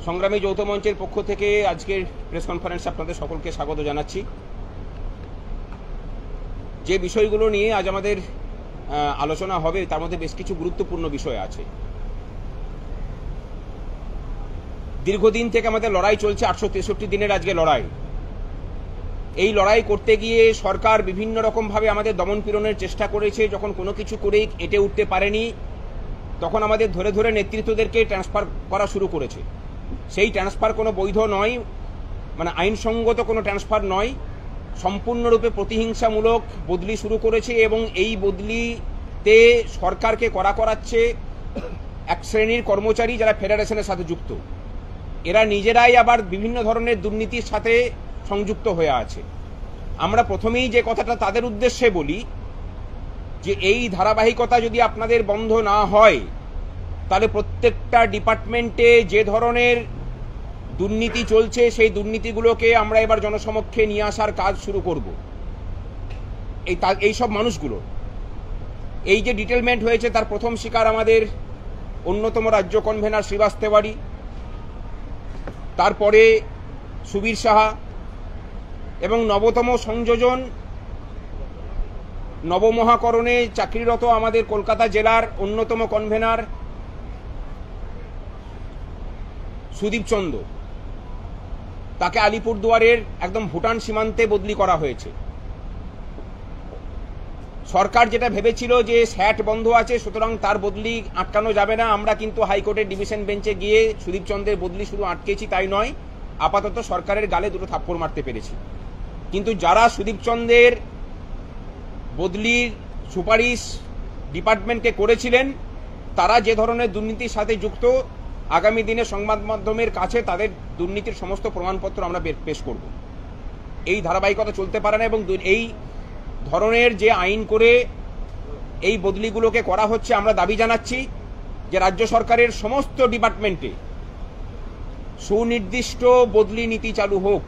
সংগ্রামী যৌথ মঞ্চের পক্ষ থেকে আজকের প্রেস কনফারেন্সে আপনাদের সকলকে স্বাগত জানাচ্ছি। যে বিষয়গুলো নিয়ে আজ আমাদের আলোচনা হবে তার মধ্যে বেশ কিছু গুরুত্বপূর্ণ বিষয় আছে। দীর্ঘদিন থেকে আমাদের লড়াই চলছে, 863 দিনের আজকে লড়াই। এই লড়াই করতে গিয়ে সরকার বিভিন্ন রকমভাবে আমাদের দমন পীড়নের চেষ্টা করেছে। যখন কোনো কিছু করেই এঁটে উঠতে পারেনি তখন আমাদের ধরে ধরে নেতৃত্বদেরকে ট্রান্সফার করা শুরু করেছে। সেই ট্রান্সফার কোনো বৈধ নয়, মানে আইনসঙ্গত কোনো ট্রান্সফার নয়, সম্পূর্ণরূপে প্রতিহিংসামূলক বদলি শুরু করেছে এবং এই বদলিতে সরকারকে কড়া করাচ্ছে এক শ্রেণীর কর্মচারী যারা ফেডারেশনের সাথে যুক্ত। এরা নিজেরাই আবার বিভিন্ন ধরনের দুর্নীতির সাথে সংযুক্ত হয়ে আছে। আমরা প্রথমেই যে কথাটা তাদের উদ্দেশ্যে বলি যে এই ধারাবাহিকতা যদি আপনাদের বন্ধ না হয় তাহলে প্রত্যেকটা ডিপার্টমেন্টে যে ধরনের দুর্নীতি চলছে সেই দুর্নীতিগুলোকে আমরা এবার জনসমক্ষে নিয়ে আসার কাজ শুরু করব। এই সব মানুষগুলো এই যে ডিটেলমেন্ট হয়েছে তার প্রথম শিকার আমাদের অন্যতম রাজ্য কনভেনার শ্রীবাস তেওয়ারি, তারপরে সুবীর সাহা এবং নবতম সংযোজন নবমহাকরণে চাকরিরত আমাদের কলকাতা জেলার অন্যতম কনভেনার সুদীপ চন্দ, তাকে আলিপুরদুয়ারের একদম ভুটান সীমান্তে বদলি করা হয়েছে। সরকার যেটা ভেবেছিল যে স্যাট বন্ধ আছে সুতরাং তার বদলি আটকানো যাবে না, আমরা কিন্তু হাইকোর্টের ডিভিশন বেঞ্চে গিয়ে সুদীপ চন্দ্রের বদলি শুধু আটকেছি তাই নয়, আপাতত সরকারের গালে দুটো থাপ্পড় মারতে পেরেছি। কিন্তু যারা সুদীপ চন্দ্রের বদলির সুপারিশ ডিপার্টমেন্টকে করেছিলেন তারা যে ধরনের দুর্নীতির সাথে যুক্ত, আগামী দিনে সংবাদ মাধ্যমের কাছে তাদের দুর্নীতির সমস্ত প্রমাণপত্র আমরা পেশ করব। এই ধারাবাহিকতা চলতে পারে না এবং এই ধরনের যে আইন করে এই বদলিগুলোকে করা হচ্ছে, আমরা দাবি জানাচ্ছি যে রাজ্য সরকারের সমস্ত ডিপার্টমেন্টে সুনির্দিষ্ট বদলি নীতি চালু হোক।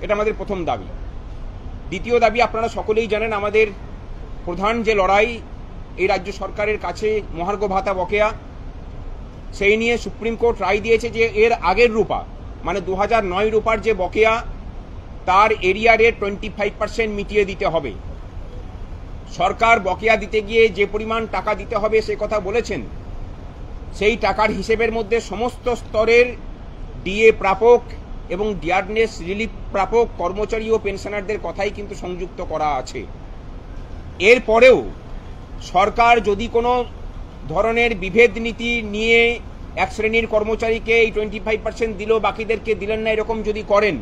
এটা আমাদের প্রথম দাবি। দ্বিতীয় দাবি, আপনারা সকলেই জানেন আমাদের প্রধান যে লড়াই এই রাজ্য সরকারের কাছে মহার্ঘ ভাতা বকেয়া, সেই নিয়ে সুপ্রিম কোর্ট রায় দিয়েছে যে এর আগের রূপা মানে 2009 রূপার যে বকেয়া তার এরিয়ারের 25% মিটিয়ে দিতে হবে। সরকার বকেয়া দিতে গিয়ে যে পরিমাণ টাকা দিতে হবে সে কথা বলেছেন, সেই টাকার হিসেবের মধ্যে সমস্ত স্তরের ডিএ প্রাপক এবং ডিয়ারনেস রিলিফ প্রাপক কর্মচারী ও পেনশনারদের কথাই কিন্তু সংযুক্ত করা আছে। এরপরেও সরকার যদি কোনো ধরনের বিভেদ নীতি নিয়ে এক শ্রেণীর কর্মচারীকে এই 25% দিল, বাকিদেরকে দিলেন না, এরকম যদি করেন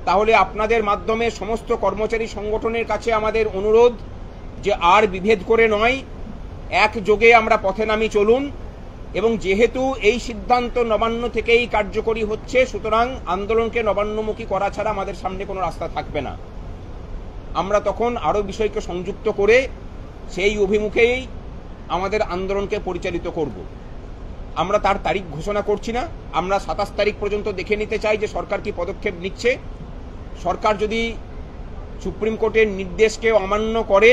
তাহলে আপনাদের মাধ্যমে সমস্ত কর্মচারী সংগঠনের কাছে আমাদের অনুরোধ যে আর বিভেদ করে নয়, একযোগে আমরা পথে নামি চলুন। এবং যেহেতু এই সিদ্ধান্ত নবান্ন থেকেই কার্যকরী হচ্ছে সুতরাং আন্দোলনকে নবান্নমুখী করা ছাড়া আমাদের সামনে কোনো রাস্তা থাকবে না। আমরা তখন আরও বিষয়কে সংযুক্ত করে সেই অভিমুখেই আমাদের আন্দোলনকে পরিচালিত করব। আমরা তার তারিখ ঘোষণা করছি না, আমরা 27 তারিখ পর্যন্ত দেখে নিতে চাই যে সরকার কি পদক্ষেপ নিচ্ছে। সরকার যদি সুপ্রিম কোর্টের নির্দেশকে অমান্য করে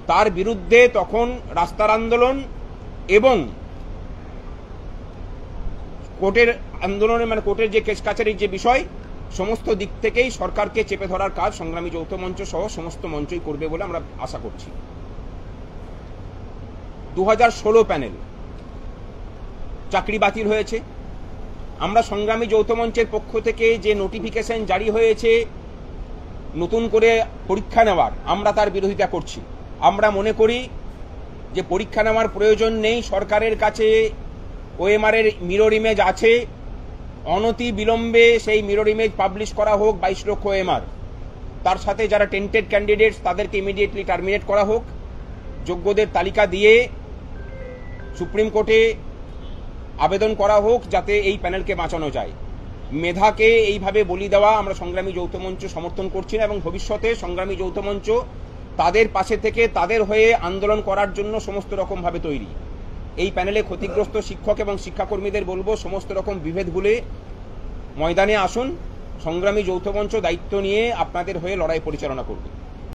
তার বিরুদ্ধে তখন রাস্তার আন্দোলন এবং কোর্টের আন্দোলনে মানে কোর্টের যে কেস কাছারির যে বিষয় সমস্ত দিক থেকেই সরকারকে চেপে ধরার কাজ সংগ্রামী যৌথ মঞ্চ সহ সমস্ত মঞ্চই করবে বলে আমরা আশা করছি। 2016 প্যানেল চাকরি বাতিল হয়েছে। আমরা সংগ্রামী যৌথ মঞ্চের পক্ষ থেকে যে নোটিফিকেশন জারি হয়েছে নতুন করে পরীক্ষা নেওয়ার, আমরা তার বিরোধিতা করছি। আমরা মনে করি যে পরীক্ষা নেওয়ার প্রয়োজন নেই, সরকারের কাছে ওএমআর এর মিরর ইমেজ আছে, অনতি বিলম্বে সেই মিরর ইমেজ পাবলিশ করা হোক 22 লক্ষ ওএমআর। তার সাথে যারা টেন্টেড ক্যান্ডিডেটস তাদেরকে ইমিডিয়েটলি টার্মিনেট করা হোক, যোগ্যদের তালিকা দিয়ে সুপ্রিম কোর্টে আবেদন করা হোক যাতে এই প্যানেলকে বাঁচানো যায়। মেধাকে এইভাবে বলি দেওয়া আমরা সংগ্রামী যৌথ মঞ্চ সমর্থন করছি না এবং ভবিষ্যতে সংগ্রামী যৌথ মঞ্চ তাদের পাশে থেকে তাদের হয়ে আন্দোলন করার জন্য সমস্ত রকমভাবে তৈরি। এই প্যানেলে ক্ষতিগ্রস্ত শিক্ষক এবং শিক্ষাকর্মীদের বলবো সমস্ত রকম বিভেদ ভুলে ময়দানে আসুন, সংগ্রামী যৌথ মঞ্চ দায়িত্ব নিয়ে আপনাদের হয়ে লড়াই পরিচালনা করবে।